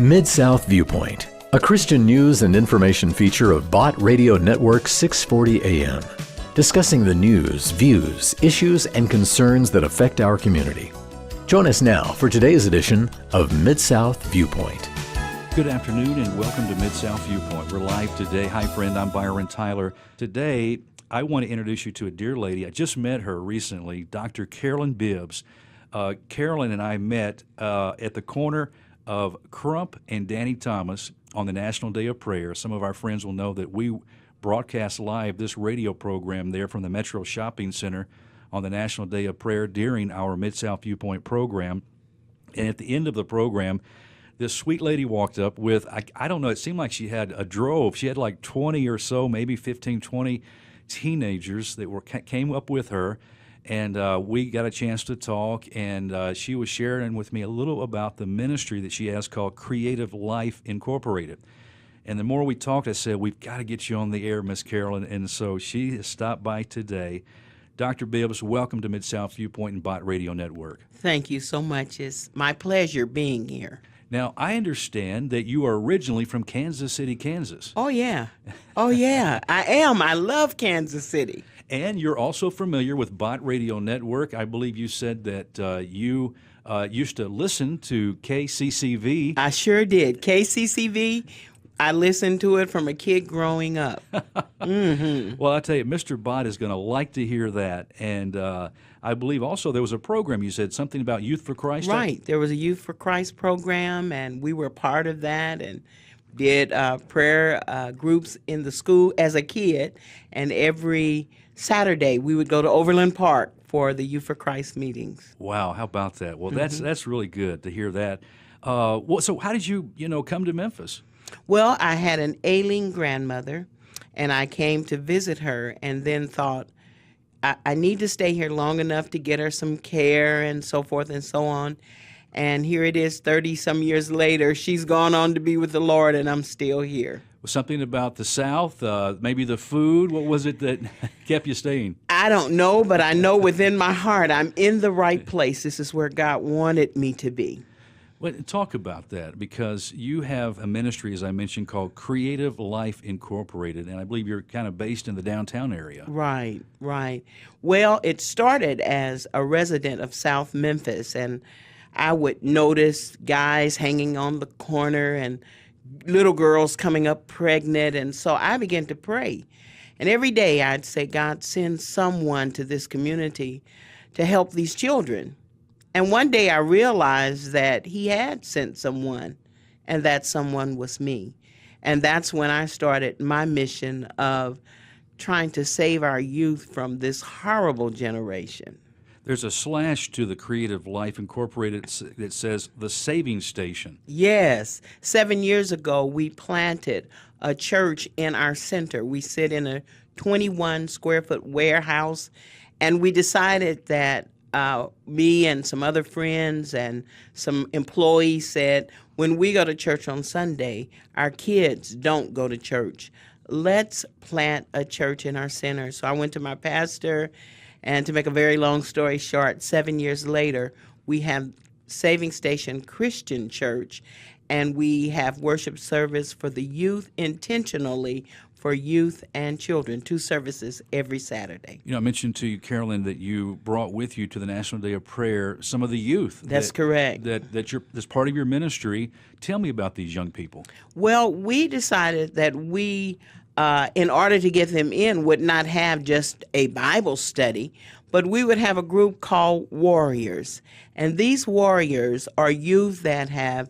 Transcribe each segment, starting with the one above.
Mid-South Viewpoint, a Christian news and information feature of Bott Radio Network 640 AM, discussing the news, views, issues, and concerns that affect our community. Join us now for today's edition of Mid-South Viewpoint. Good afternoon and welcome to Mid-South Viewpoint. We're live today. Hi, friend. I'm Byron Tyler. Today, I want to introduce you to a dear lady. I just met her recently, Dr. Carolyn Bibbs. Carolyn and I met at the corner of Crump and Danny Thomas on the National Day of Prayer. Some of our friends will know that we broadcast live this radio program there from the Metro Shopping Center on the National Day of Prayer during our Mid-South Viewpoint program. And at the end of the program, this sweet lady walked up with, I don't know, it seemed like she had a drove. She had like 20 or so, maybe 15, 20 teenagers that came up with her. And we got a chance to talk, and she was sharing with me a little about the ministry that she has called Creative Life Incorporated. And the more we talked, I said, we've got to get you on the air, Miss Carolyn. And so she has stopped by today. Dr. Bibbs, welcome to Mid-South Viewpoint and Bott Radio Network. Thank you so much. It's my pleasure being here. Now, I understand that you are originally from Kansas City, Kansas. Oh, yeah. Oh, yeah. I am. I love Kansas City. And you're also familiar with Bott Radio Network. I believe you said that you used to listen to KCCV. I sure did. KCCV, I listened to it from a kid growing up. Mm-hmm. Well, I tell you, Mr. Bott is going to like to hear that. And I believe also there was a program, you said, something about Youth for Christ. Right. There was a Youth for Christ program, and we were part of that and did prayer groups in the school as a kid. And every Saturday, we would go to Overland Park for the Youth for Christ meetings. Wow, how about that? Well, that's really good to hear that. So how did you come to Memphis? Well, I had an ailing grandmother, and I came to visit her and then thought, I need to stay here long enough to get her some care and so forth and so on. And here it is 30-some years later. She's gone on to be with the Lord, and I'm still here. Something about the South, maybe the food. What was it that kept you staying? I don't know, but I know within my heart I'm in the right place. This is where God wanted me to be. Well, talk about that, because you have a ministry, as I mentioned, called Creative Life Incorporated, and I believe you're kind of based in the downtown area. Right, right. Well, it started as a resident of South Memphis, and I would notice guys hanging on the corner and little girls coming up pregnant, and so I began to pray. And every day I'd say, God, send someone to this community to help these children. And one day I realized that he had sent someone, and that someone was me. And that's when I started my mission of trying to save our youth from this horrible generation. There's a slash to the Creative Life Incorporated that says the Saving Station. Yes. 7 years ago, we planted a church in our center. We sit in a 21-square-foot warehouse, and we decided that me and some other friends and some employees said, when we go to church on Sunday, our kids don't go to church. Let's plant a church in our center. So I went to my pastor, and to make a very long story short, 7 years later, we have Saving Station Christian Church, and we have worship service for the youth intentionally for youth and children, 2 services every Saturday. I mentioned to you, Carolyn, that you brought with you to the National Day of Prayer some of the youth. That's correct. That's part of your ministry. Tell me about these young people. Well, we decided that we, in order to get them in, would not have just a Bible study, but we would have a group called Warriors. And these warriors are youth that have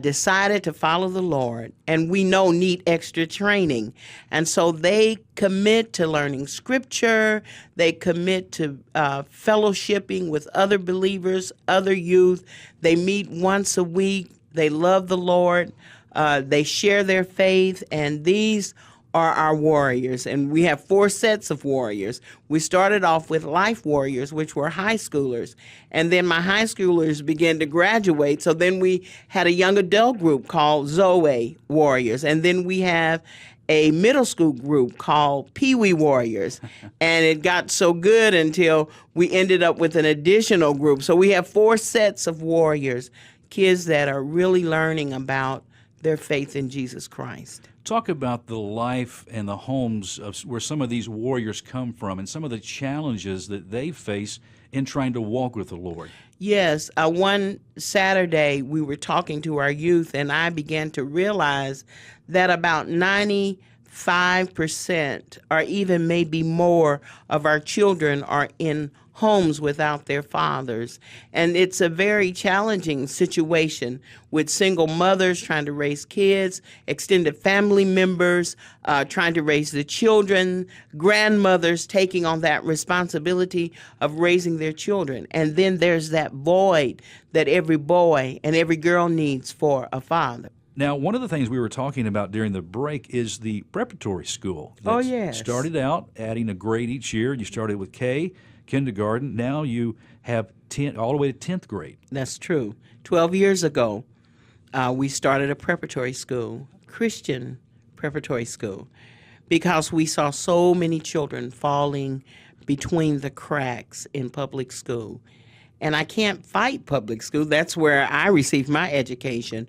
decided to follow the Lord, and we know need extra training. And so they commit to learning Scripture. They commit to fellowshipping with other believers, other youth. They meet once a week. They love the Lord. They share their faith, and these are our warriors, and we have 4 sets of warriors. We started off with life warriors, which were high schoolers, and then my high schoolers began to graduate, so then we had a young adult group called Zoe Warriors, and then we have a middle school group called Pee Wee Warriors, and it got so good until we ended up with an additional group. So we have 4 sets of warriors kids that are really learning about their faith in Jesus Christ. Talk about the life and the homes of where some of these warriors come from and some of the challenges that they face in trying to walk with the Lord. Yes, one Saturday we were talking to our youth, and I began to realize that about 95% or even maybe more of our children are in homes without their fathers. And it's a very challenging situation with single mothers trying to raise kids, extended family members trying to raise the children, grandmothers taking on that responsibility of raising their children. And then there's that void that every boy and every girl needs for a father. Now, one of the things we were talking about during the break is the preparatory school. Oh, yes. Started out adding a grade each year. You started with K, kindergarten. Now you have 10, all the way to 10th grade. That's true. 12 years ago, we started a preparatory school, Christian preparatory school, because we saw so many children falling between the cracks in public school. And I can't fight public school. That's where I received my education.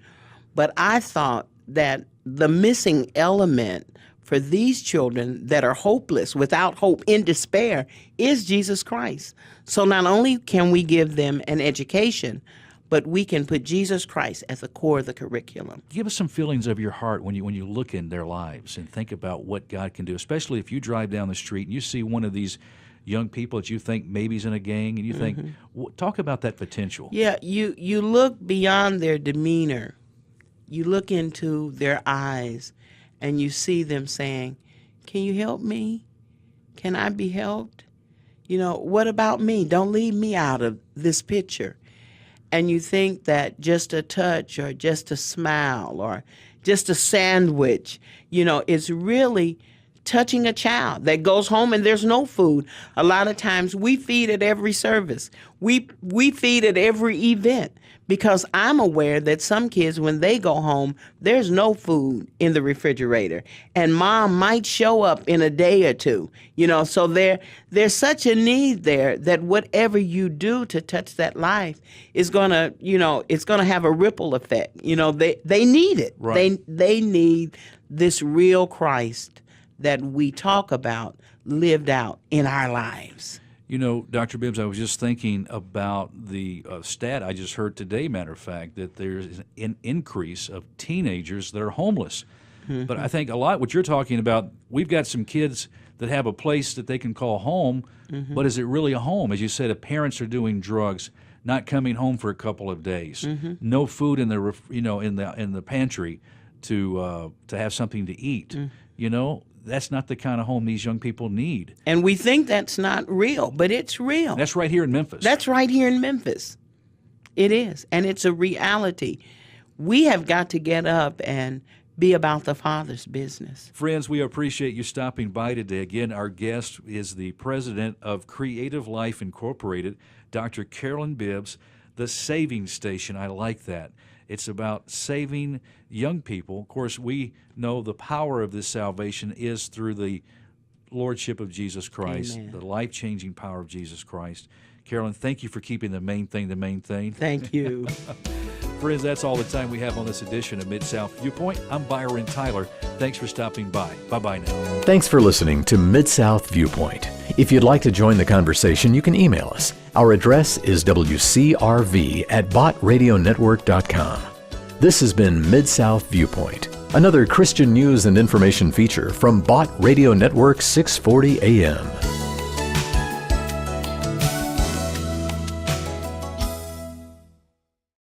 But I thought that the missing element for these children that are hopeless, without hope, in despair, is Jesus Christ. So not only can we give them an education, but we can put Jesus Christ at the core of the curriculum. Give us some feelings of your heart when you look in their lives and think about what God can do, especially if you drive down the street and you see one of these young people that you think maybe is in a gang, and you think, talk about that potential. Yeah, you look beyond their demeanor. You look into their eyes, and you see them saying, can you help me? Can I be helped? What about me? Don't leave me out of this picture. And you think that just a touch or just a smile or just a sandwich, is really touching a child that goes home and there's no food. A lot of times we feed at every service. We feed at every event, because I'm aware that some kids, when they go home, there's no food in the refrigerator, and mom might show up in a day or two. So there's such a need there that whatever you do to touch that life is gonna, it's gonna have a ripple effect. They need it. Right. They need this real Christ that we talk about lived out in our lives. Dr. Bibbs, I was just thinking about the stat I just heard today, matter of fact, that there's an increase of teenagers that are homeless. But I think a lot what you're talking about, we've got some kids that have a place that they can call home, but is it really a home? As you said, if parents are doing drugs, not coming home for a couple of days, no food in the in the pantry to have something to eat, That's not the kind of home these young people need. And we think that's not real, but it's real. That's right here in Memphis. That's right here in Memphis. It is, and it's a reality. We have got to get up and be about the Father's business. Friends, we appreciate you stopping by today. Again, our guest is the president of Creative Life Incorporated, Dr. Carolyn Bibbs, the Saving Station. I like that. It's about saving young people. Of course, we know the power of this salvation is through the Lordship of Jesus Christ, Amen. The life-changing power of Jesus Christ. Carolyn, thank you for keeping the main thing the main thing. Thank you. Friends, that's all the time we have on this edition of Mid-South Viewpoint. I'm Byron Tyler. Thanks for stopping by. Bye-bye now. Thanks for listening to Mid-South Viewpoint. If you'd like to join the conversation, you can email us. Our address is wcrv@botradionetwork.com. This has been Mid-South Viewpoint, another Christian news and information feature from Bot Radio Network 640 AM.